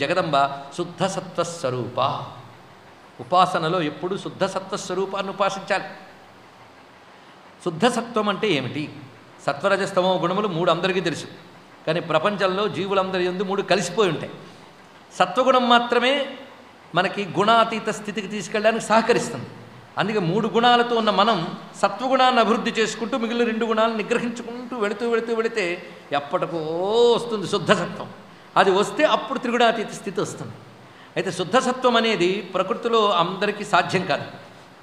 జగదంబ శుద్ధ సత్వస్వరూప. ఉపాసనలో ఎప్పుడు శుద్ధ సత్వస్వరూపాన్ని ఉపాసించాలి. శుద్ధ సత్వం అంటే ఏమిటి? సత్వరజస్తమో గుణములు మూడు అందరికీ తెలుసు, కానీ ప్రపంచంలో జీవులందరి యందు మూడు కలిసిపోయి ఉంటాయి. సత్వగుణం మాత్రమే మనకి గుణాతీత స్థితికి తీసుకెళ్ళడానికి సహకరిస్తుంది. అందుకే మూడు గుణాలతో ఉన్న మనం సత్వగుణాన్ని అభివృద్ధి చేసుకుంటూ మిగిలిన రెండు గుణాలను నిగ్రహించుకుంటూ వెళితే ఎప్పటికో వస్తుంది శుద్ధ సత్వం. అది వస్తే అప్పుడు త్రిగుణాతీత స్థితి వస్తుంది. అయితే శుద్ధ సత్వం అనేది ప్రకృతిలో అందరికీ సాధ్యం కాదు.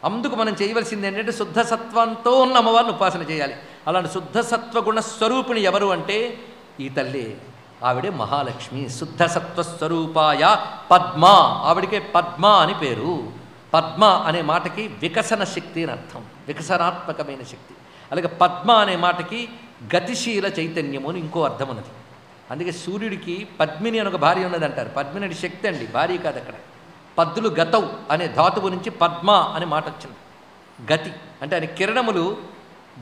అందుకు మనం చేయవలసింది ఏంటంటే శుద్ధ సత్వంతో ఉన్న అమ్మవారిని ఉపాసన చేయాలి. అలాంటి శుద్ధ సత్వగుణ స్వరూపిణి ఎవరు అంటే ఈ తల్లి. ఆవిడే మహాలక్ష్మి. శుద్ధ సత్వస్వరూపాయ పద్మ. ఆవిడికే పద్మ అని పేరు. పద్మ అనే మాటకి వికసన శక్తి అని అర్థం, వికసనాత్మకమైన శక్తి. అలాగే పద్మ అనే మాటకి గతిశీల చైతన్యము అని ఇంకో అర్థం ఉన్నది. అందుకే సూర్యుడికి పద్మిని అని ఒక భార్య ఉన్నది అంటారు. పద్మిని అంటే శక్తి అండి, భార్య కాదు. అక్కడ పద్దులు గతవు అనే ధాతువు నుంచి పద్మ అనే మాట వచ్చింది. గతి అంటే ఆయన కిరణములు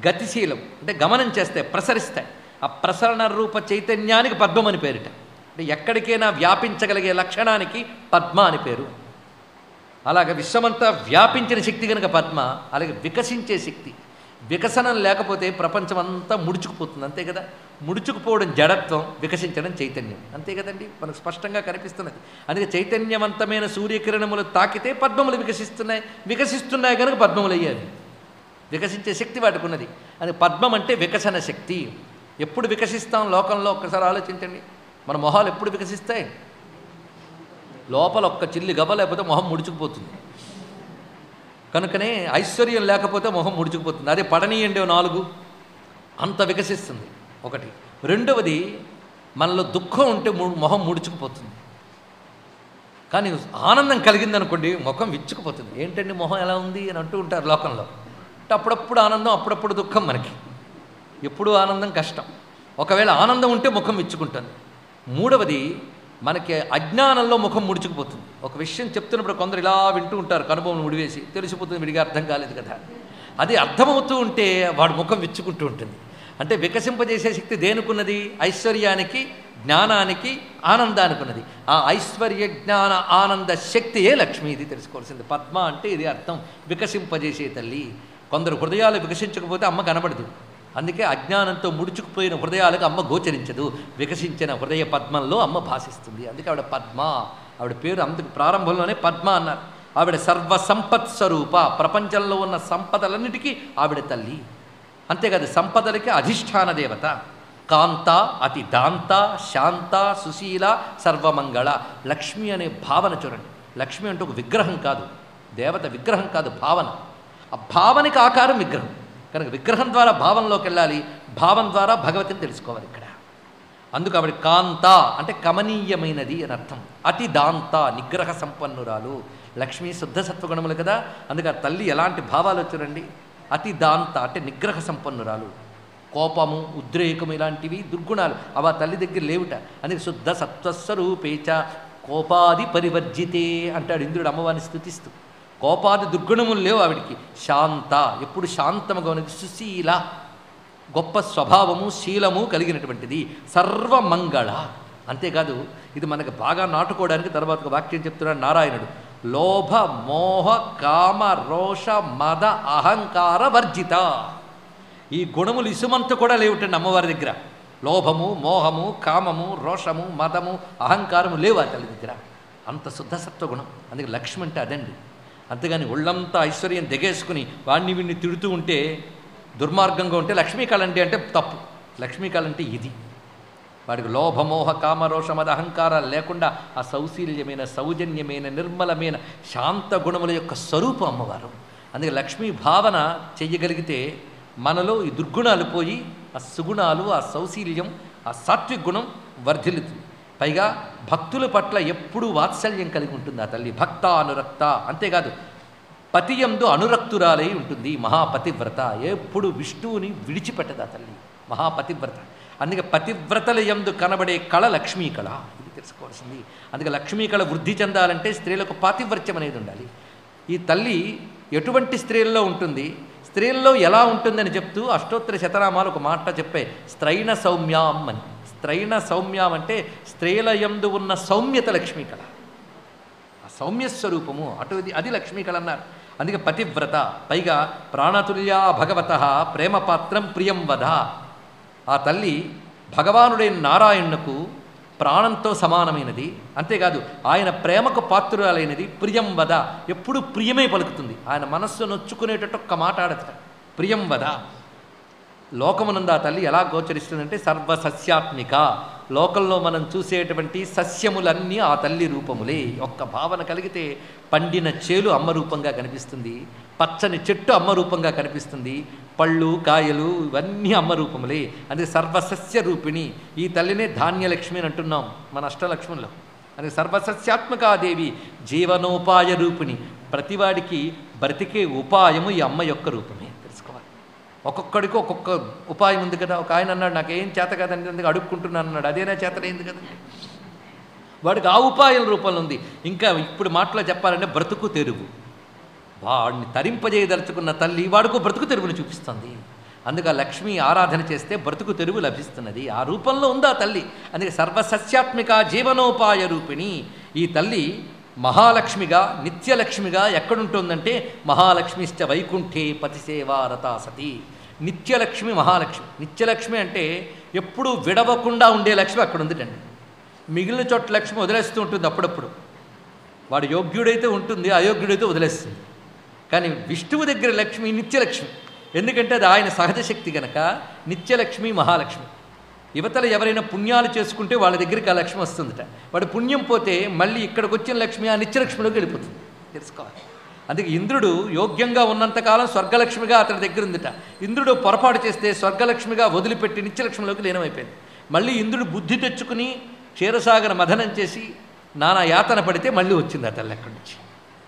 గతిశీలం అంటే గమనం చేస్తాయి, ప్రసరిస్తాయి. ఆ ప్రసరణ రూప చైతన్యానికి పద్మం అని పేరిట. అంటే ఎక్కడికైనా వ్యాపించగలిగే లక్షణానికి పద్మ అని పేరు. అలాగే విశ్వమంతా వ్యాపించిన శక్తి కనుక పద్మ. అలాగే వికసించే శక్తి. వికసనం లేకపోతే ప్రపంచం అంతా ముడుచుకుపోతుంది, అంతే కదా. ముడుచుకుపోవడం జడత్వం, వికసించడం చైతన్యం, అంతే కదండి. మనకు స్పష్టంగా కనిపిస్తున్నది. అందుకే చైతన్యవంతమైన సూర్యకిరణములు తాకితే పద్మములు వికసిస్తున్నాయి కనుక పద్మములు అయ్యాయి. వికసించే శక్తి వాటికి ఉన్నది. అది పద్మం అంటే వికసన శక్తి. ఎప్పుడు వికసిస్తాం లోకంలో ఒక్కసారి ఆలోచించండి. మన మొహాలు ఎప్పుడు వికసిస్తాయి? లోపల ఒక్క చిల్లి గవ్వ లేకపోతే మొహం ముడుచుకుపోతుంది. కనుకనే ఐశ్వర్యం లేకపోతే మొహం ముడుచుకుపోతుంది. అదే పడనీయండి 4 అంత వికసిస్తుంది ఒకటి. రెండవది మనలో దుఃఖం ఉంటే మొహం ముడుచుకుపోతుంది. కానీ ఆనందం కలిగిందనుకోండి ముఖం విచ్చుకుపోతుంది. ఏంటండి మొహం ఎలా ఉంది అని అంటూ ఉంటారు లోకంలో. అంటే అప్పుడప్పుడు ఆనందం, అప్పుడప్పుడు దుఃఖం. మనకి ఎప్పుడు ఆనందం కష్టం. ఒకవేళ ఆనందం ఉంటే ముఖం విచ్చుకుంటుంది. మూడవది మనకి అజ్ఞానంలో ముఖం ముడుచుకుపోతుంది. ఒక విషయం చెప్తున్నప్పుడు కొందరు ఇలా వింటూ ఉంటారు, కనుభవం ముడివేసి తెలిసిపోతుంది, విడిగా అర్థం కాలేదు కదా. అది అర్థమవుతూ ఉంటే వాడు ముఖం విచ్చుకుంటూ ఉంటుంది. అంటే వికసింపజేసే శక్తి దేనికున్నది? ఐశ్వర్యానికి, జ్ఞానానికి, ఆనందానికి ఉన్నది. ఆ ఐశ్వర్య జ్ఞాన ఆనంద శక్తియే లక్ష్మి. ఇది తెలుసుకోవాల్సింది. పద్మ అంటే ఇది అర్థం, వికసింపజేసే తల్లి. కొందరు హృదయాలు వికసించకపోతే అమ్మ కనబడదు. అందుకే అజ్ఞానంతో ముడుచుకుపోయిన హృదయాలకు అమ్మ గోచరించదు. వికసించిన హృదయ పద్మంలో అమ్మ భాషిస్తుంది. అందుకే ఆవిడ పద్మ. ఆవిడ పేరు అందుకు ప్రారంభంలోనే పద్మ అన్నారు. ఆవిడ సర్వసంపత్ స్వరూప. ప్రపంచంలో ఉన్న సంపదలన్నిటికీ ఆవిడ తల్లి. అంతేకాదు సంపదలకి అధిష్టాన దేవత. కాంత, అతి దాంత, శాంత, సుశీల, సర్వమంగళ. లక్ష్మి అనే భావన చూడండి. లక్ష్మి అంటే ఒక విగ్రహం కాదు, దేవత విగ్రహం కాదు, భావన. ఆ భావనకి ఆకారం విగ్రహం కనుక విగ్రహం ద్వారా భావంలోకి వెళ్ళాలి, భావం ద్వారా భగవతిని తెలుసుకోవాలి ఇక్కడ. అందుకు ఆవిడ కాంత అంటే కమనీయమైనది అని అర్థం. అతి దాంత నిగ్రహ సంపన్నురాలు. లక్ష్మీ శుద్ధ సత్వగుణములు కదా. అందుకే ఆ తల్లి ఎలాంటి భావాలు చూడండి. అతి దాంత అంటే నిగ్రహ సంపన్నురాలు. కోపము, ఉద్రేకము ఇలాంటివి దుర్గుణాలు అవి ఆ తల్లి దగ్గర లేవుట. అందుకే శుద్ధ సత్వస్వరూపేచ కోపాది పరివర్జితే అంటాడు ఇంద్రుడు అమ్మవారిని స్తుతిస్తూ. కోపాది దుర్గుణములు లేవు ఆవిడికి. శాంత, ఎప్పుడు శాంతముగా ఉన్నది. సుశీల, గొప్ప స్వభావము శీలము కలిగినటువంటిది. సర్వమంగళ. అంతేకాదు ఇది మనకు బాగా నాటుకోవడానికి తర్వాత ఒక వాక్యం చెప్తున్నాడు నారాయణుడు. లోభ మోహ కామ రోష మద అహంకార వర్జిత. ఈ గుణములు ఇసుమంత కూడా లేవుటండి అమ్మవారి దగ్గర. లోభము, మోహము, కామము, రోషము, మదము, అహంకారము లేవు ఆ తల్లి దగ్గర. అంత శుద్ధ సత్వగుణం. అందుకే లక్ష్మి అంటే అదండి. అంతేగాని ఒళ్ళంతా ఐశ్వర్యం దిగేసుకుని వాడిని వీడిని తిడుతూ ఉంటే, దుర్మార్గంగా ఉంటే లక్ష్మీకళ అంటే తప్పు. లక్ష్మీకళ అంటే ఇది. వాడికి లోభమోహ కామరోషమద అహంకారాలు లేకుండా ఆ సౌశీల్యమైన, సౌజన్యమైన, నిర్మలమైన శాంత గుణముల యొక్క స్వరూపం అమ్మవారు. అందుకే లక్ష్మీ భావన చెయ్యగలిగితే మనలో ఈ దుర్గుణాలు పోయి ఆ సుగుణాలు, ఆ సౌశీల్యం, ఆ సాత్విక గుణం వర్ధిల్లుతుంది. పైగా భక్తుల పట్ల ఎప్పుడూ వాత్సల్యం కలిగి ఉంటుంది ఆ తల్లి. భక్త అనురక్త. అంతేకాదు పతియందు అనురక్తురాలై ఉంటుంది. మహాపతివ్రత. ఎప్పుడు విష్ణువుని విడిచిపెట్టదు ఆ తల్లి. మహాపతివ్రత. అందుకే పతివ్రతల యందు కనబడే కళ లక్ష్మీ కళ. ఇది తెలుసుకోవాల్సింది. అందుకే లక్ష్మీ కళ వృద్ధి చెందాలంటే స్త్రీలకు పాతివ్రత్యం అనేది ఉండాలి. ఈ తల్లి ఎటువంటి స్త్రీల్లో ఉంటుంది, స్త్రీల్లో ఎలా ఉంటుందని చెప్తూ అష్టోత్తర శతనామాలు ఒక మాట చెప్పే. స్త్రైణ సౌమ్యాం అని. స్త్రైణ సౌమ్యం అంటే స్త్రీల యందు ఉన్న సౌమ్యత లక్ష్మీ కళ, ఆ సౌమ్యస్వరూపము అటు అది లక్ష్మీ కళ అన్నారు. అందుకే పతివ్రత, పైగా ప్రాణతుల్యా భగవత ప్రేమపాత్రం ప్రియం వద. ఆ తల్లి భగవానుడైన నారాయణునకు ప్రాణంతో సమానమైనది, అంతేకాదు ఆయన ప్రేమకు పాత్రురాలైనది. ప్రియం వద, ఎప్పుడు ప్రియమే పలుకుతుంది. ఆయన మనస్సు నొచ్చుకునేటట్టు ఒక్క మాట ఆడత. ప్రియం వద. లోకమునందు ఆ తల్లి ఎలా గోచరిస్తుందంటే సర్వసస్యాత్మిక. లోకంలో మనం చూసేటువంటి సస్యములన్నీ ఆ తల్లి రూపములే. ఒక్క భావన కలిగితే పండిన చేలు అమ్మ రూపంగా కనిపిస్తుంది, పచ్చని చెట్టు అమ్మ రూపంగా కనిపిస్తుంది, పళ్ళు కాయలు ఇవన్నీ అమ్మ రూపములే. అందుకే సర్వసస్య రూపిణి. ఈ తల్లినే ధాన్యలక్ష్మి అని అంటున్నాం మన అష్టలక్ష్ముల్లో. అందుకే సర్వసస్యాత్మకాదేవి జీవనోపాయ రూపిణి. ప్రతివాడికి బ్రతికే ఉపాయము ఈ అమ్మ యొక్క రూపమే తెలుసుకోవాలి. ఒక్కొక్కడికి ఒక్కొక్క ఉపాయం ఉంది కదా. ఒక ఆయన అన్నాడు నాకేం చేత కదండి, అందుకు అడుక్కుంటున్నాను అన్నాడు. అదేనా చేతనైంది కదండి. వాడికి ఆ ఉపాయం రూపంలో ఉంది. ఇంకా ఇప్పుడు మాటలో చెప్పాలంటే బ్రతుకు తెరువు. వాడిని తరింపజేయదలుచుకున్న తల్లి వాడికి బ్రతుకు తెరువును చూపిస్తుంది. అందుకే లక్ష్మీ ఆరాధన చేస్తే బ్రతుకు తెరువు లభిస్తున్నది. ఆ రూపంలో ఉంది ఆ తల్లి. అందుకే సర్వసస్యాత్మిక జీవనోపాయ రూపిణి. ఈ తల్లి మహాలక్ష్మిగా నిత్యలక్ష్మిగా ఎక్కడుంటుందంటే మహాలక్ష్మిశ్చ వైకుంఠే పతిసేవారతా సతి. నిత్యలక్ష్మి మహాలక్ష్మి. నిత్యలక్ష్మి అంటే ఎప్పుడూ విడవకుండా ఉండే లక్ష్మి అక్కడ ఉందిటండి. మిగిలిన చోట్ల లక్ష్మి వదిలేస్తూ ఉంటుంది అప్పుడప్పుడు. వాడు యోగ్యుడైతే ఉంటుంది, అయోగ్యుడైతే వదిలేస్తుంది. కానీ విష్ణువు దగ్గర లక్ష్మి నిత్యలక్ష్మి. ఎందుకంటే అది ఆయన సహజ శక్తి గనక నిత్యలక్ష్మి మహాలక్ష్మి. యువతలు ఎవరైనా పుణ్యాలు చేసుకుంటే వాళ్ళ దగ్గరికి ఆ లక్ష్మి వస్తుందట. వాడు పుణ్యం పోతే మళ్ళీ ఇక్కడికి వచ్చిన లక్ష్మి ఆ నిత్యలక్ష్మిలోకి వెళ్ళిపోతుంది తెలుసుకోవాలి. అందుకే ఇంద్రుడు యోగ్యంగా ఉన్నంతకాలం స్వర్గలక్ష్మిగా అతడి దగ్గర ఉందిట. ఇంద్రుడు పొరపాటు చేస్తే స్వర్గలక్ష్మిగా వదిలిపెట్టి నిత్యలక్ష్మిలోకి లీనమైపోయింది. మళ్ళీ ఇంద్రుడు బుద్ధి తెచ్చుకుని క్షీరసాగర మథనం చేసి నానా యాతన పడితే మళ్ళీ వచ్చింది ఆ తల్లి అక్కడి నుంచి.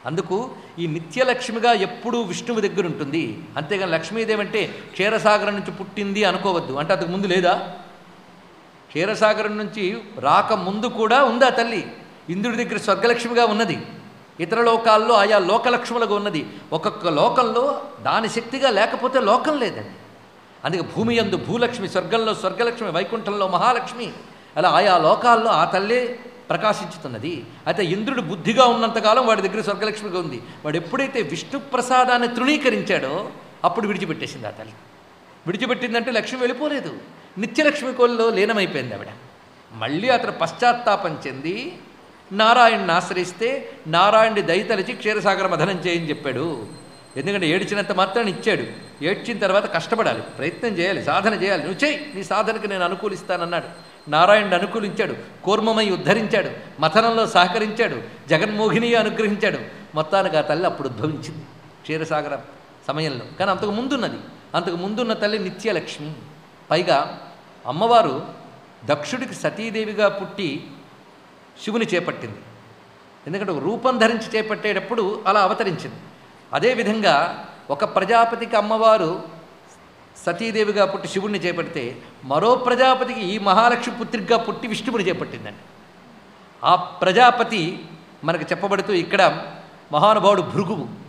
అందుకు ఈ నిత్యలక్ష్మిగా ఎప్పుడూ విష్ణువు దగ్గర ఉంటుంది. అంతేగాని లక్ష్మీదేవి అంటే క్షీరసాగరం నుంచి పుట్టింది అనుకోవద్దు. అంటే అంతకు ముందు లేదా? క్షీరసాగరం నుంచి రాక ముందు కూడా ఉంది ఆ తల్లి. ఇంద్రుడి దగ్గర స్వర్గలక్ష్మిగా ఉన్నది, ఇతర లోకాల్లో ఆయా లోకలక్ష్ములుగా ఉన్నది. ఒక్కొక్క లోకంలో దాని శక్తిగా లేకపోతే లోకం లేదండి. అందుకే భూమి యందు భూలక్ష్మి, స్వర్గంలో స్వర్గలక్ష్మి, వైకుంఠంలో మహాలక్ష్మి, అలా ఆయా లోకాల్లో ఆ తల్లే ప్రకాశించుతున్నది. అయితే ఇంద్రుడు బుద్ధిగా ఉన్నంతకాలం వాడి దగ్గర స్వర్గలక్ష్మిగా ఉంది. వాడు ఎప్పుడైతే విష్ణు ప్రసాదాన్ని తృణీకరించాడో అప్పుడు విడిచిపెట్టేసింది ఆ తల్లి. విడిచిపెట్టిందంటే లక్ష్మి వెళ్ళిపోలేదు, నిత్యలక్ష్మి కోల్లో లీనమైపోయింది ఆవిడ. మళ్ళీ అతను పశ్చాత్తాపం చెంది నారాయణ్ని ఆశ్రయిస్తే నారాయణుడి దయతలిచి క్షీరసాగర మథనం చేయని చెప్పాడు. ఎందుకంటే ఏడ్చినంత మాత్రాన్ని ఇచ్చాడు. ఏడ్చిన తర్వాత కష్టపడాలి, ప్రయత్నం చేయాలి, సాధన చేయాలి. నువ్వు చేయి, నీ సాధనకు నేను అనుకూలిస్తానన్నాడు. నారాయణుడు అనుకూలించాడు, కూర్మమై ఉద్ధరించాడు, మథనంలో సహకరించాడు, జగన్మోహిని అనుగ్రహించాడు. మొత్తానికి ఆ తల్లి అప్పుడు ఉద్భవించింది క్షీరసాగర సమయంలో. కానీ అంతకు ముందున్నది, అంతకు ముందున్న తల్లి నిత్యలక్ష్మి. పైగా అమ్మవారు దక్షుడికి సతీదేవిగా పుట్టి శివుని చేపట్టింది. ఎందుకంటే రూపం ధరించి చేపట్టేటప్పుడు అలా అవతరించింది. అదేవిధంగా ఒక ప్రజాపతికి అమ్మవారు సతీదేవిగా పుట్టి శివుణ్ణి చేపడితే మరో ప్రజాపతికి ఈ మహాలక్ష్మి పుత్రికగా పుట్టి విష్ణువుని చేపట్టిందండి. ఆ ప్రజాపతి మనకు చెప్పబడుతూ ఇక్కడ మహానుభావుడు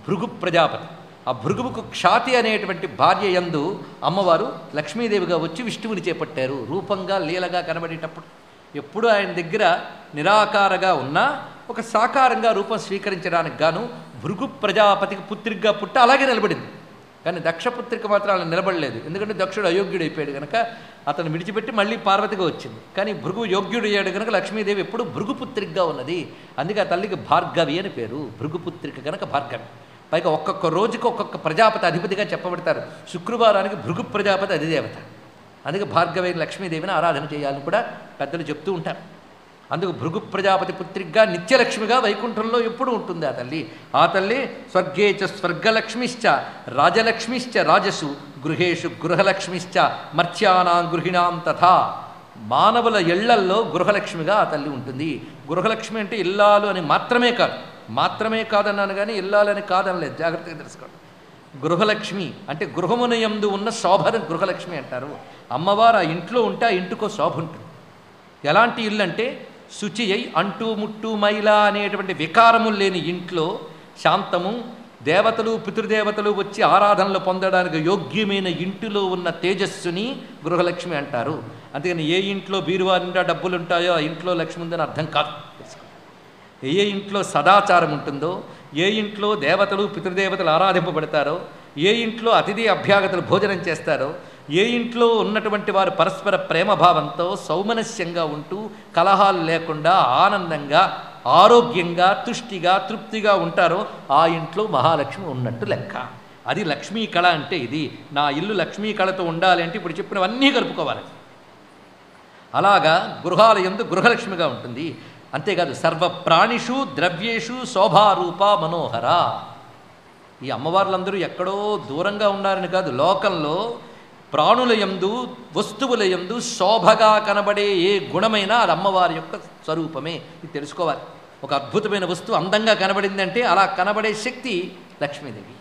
భృగు ప్రజాపతి. ఆ భృగువుకు క్షాతి అనేటువంటి భార్య యందు అమ్మవారు లక్ష్మీదేవిగా వచ్చి విష్ణువుని చేపట్టారు. రూపంగా లీలగా కనబడేటప్పుడు ఎప్పుడు ఆయన దగ్గర నిరాకారగా ఉన్నా ఒక సాకారంగా రూపం స్వీకరించడానికి గాను భృగు ప్రజాపతికి పుత్రికగా పుట్టి అలాగే నిలబడింది. కానీ దక్షపుత్రిక మాత్రం అలా నిలబడలేదు. ఎందుకంటే దక్షుడు అయోగ్యుడైపోయాడు కనుక అతను విడిచిపెట్టి మళ్ళీ పార్వతిగా వచ్చింది. కానీ భృగు యోగ్యుడు అయ్యాడు కనుక లక్ష్మీదేవి ఎప్పుడు భృగుపుత్రికగా ఉన్నది. అందుకే ఆ తల్లికి భార్గవి అని పేరు. భృగుపుత్రిక కనుక భార్గవి. పైగా ఒక్కొక్క రోజుకి ఒక్కొక్క ప్రజాపతి అధిపతిగా చెప్పబడతారు. శుక్రవారానికి భృగు ప్రజాపతి అధిదేవత. అందుకే భార్గవైన లక్ష్మీదేవిని ఆరాధన చేయాలని కూడా పెద్దలు చెప్తూ ఉంటారు. అందుకు భృగు ప్రజాపతి పుత్రికగా నిత్యలక్ష్మిగా వైకుంఠంలో ఎప్పుడు ఉంటుంది ఆ తల్లి. ఆ తల్లి స్వర్గే చ స్వర్గలక్ష్మిశ్చ రాజలక్ష్మిశ్చ రాజసు గృహేషు గృహలక్ష్మిశ్చ మర్త్యానాం గృహిణాం తథా. మానవుల ఇళ్లల్లో గృహలక్ష్మిగా ఆ తల్లి ఉంటుంది. గృహలక్ష్మి అంటే ఇల్లాలు అని మాత్రమే కాదన్నాను కానీ ఇల్లాలని కాదనలేదు, జాగ్రత్తగా తెలుసుకోండి. గృహలక్ష్మి అంటే గృహమునయందు ఉన్న శోభను గృహలక్ష్మి అంటారు. అమ్మవారు ఆ ఇంట్లో ఉంటే ఆ ఇంటికో శోభ ఉంటుంది. ఎలాంటి ఇల్లు అంటే శుచి అయి అంటూ ముట్టు మైల అనేటువంటి వికారములు లేని ఇంట్లో శాంతము, దేవతలు పితృదేవతలు వచ్చి ఆరాధనలు పొందడానికి యోగ్యమైన ఇంటిలో ఉన్న తేజస్సుని గృహలక్ష్మి అంటారు. అందుకని ఏ ఇంట్లో బీరువా నిండా డబ్బులు ఉంటాయో ఆ ఇంట్లో లక్ష్మి ఉందని అర్థం కాదు. ఏ ఇంట్లో సదాచారం ఉంటుందో, ఏ ఇంట్లో దేవతలు పితృదేవతలు ఆరాధింపబడతారో, ఏ ఇంట్లో అతిథి అభ్యాగతలు భోజనం చేస్తారో, ఏ ఇంట్లో ఉన్నటువంటి వారు పరస్పర ప్రేమభావంతో సౌమనస్యంగా ఉంటూ కలహాలు లేకుండా ఆనందంగా ఆరోగ్యంగా తుష్టిగా తృప్తిగా ఉంటారో ఆ ఇంట్లో మహాలక్ష్మి ఉన్నట్టు లెక్క. అది లక్ష్మీ కళ అంటే ఇది. నా ఇల్లు లక్ష్మీ కళతో ఉండాలి అంటే ఇప్పుడు చెప్పినవన్నీ కలుపుకోవాలి. అలాగా గృహాలయందు గృహలక్ష్మిగా ఉంటుంది. అంతేకాదు సర్వప్రాణిషు ద్రవ్యేషు శోభారూప మనోహర. ఈ అమ్మవార్లందరూ ఎక్కడో దూరంగా ఉన్నారని కాదు, లోకంలో ప్రాణులయందు వస్తువులయందు శోభగా కనబడే ఏ గుణమైనా అది అమ్మవారి యొక్క స్వరూపమే. ఇది తెలుసుకోవాలి. ఒక అద్భుతమైన వస్తువు అందంగా కనబడిందంటే అలా కనబడే శక్తి లక్ష్మీదేవి.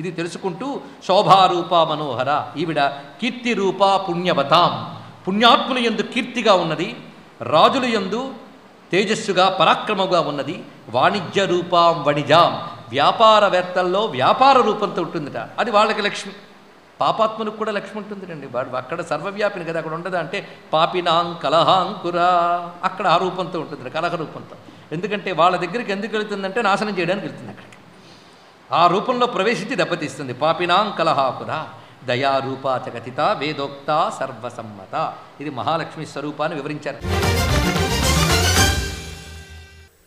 ఇది తెలుసుకుంటూ శోభారూప మనోహర, ఈవిడ కీర్తి రూప పుణ్యవతాం, పుణ్యాత్ముల యందు కీర్తిగా ఉన్నది, రాజుల యందు తేజస్సుగా పరాక్రమగా ఉన్నది, వాణిజ్య రూపాం వణిజాం, వ్యాపారవేత్తల్లో వ్యాపార రూపంతో ఉంటుందిట. అది వాళ్ళకి లక్ష్మి. పాపాత్ములకు కూడా లక్ష్మి ఉంటుందిటండి. వాడు అక్కడ సర్వవ్యాపిని కదా, అక్కడ ఉండదా అంటే పాపినాం కలహాంకురా, అక్కడ ఆ రూపంతో ఉంటుంది, కలహ రూపంతో. ఎందుకంటే వాళ్ళ దగ్గరికి ఎందుకు వెళుతుందంటే నాశనం చేయడానికి వెళ్తుంది. అక్కడికి ఆ రూపంలో ప్రవేశించి దెబ్బతీస్తుంది. పాపినాం కలహాకురా దయారూపాచ కథిత వేదోక్త సర్వసమ్మత. ఇది మహాలక్ష్మి స్వరూపాన్ని వివరించారు.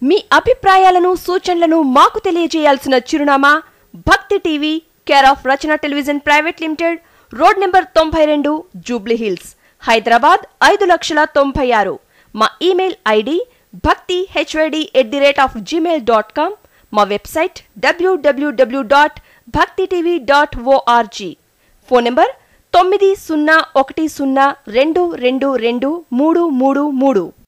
మీ అభిప్రాయాలను సూచనలను మాకు తెలియజేయాల్సిన చిరునామా భక్తి TV, care of Rachana television private limited, road number 92, Jubilee hills, Hyderabad 5,96,000. మా ఇమెయిల్ ఐడి bhakti@gmail.com. మా వెబ్సైట్ www.bhaktitv.org. Phone number 901012222333.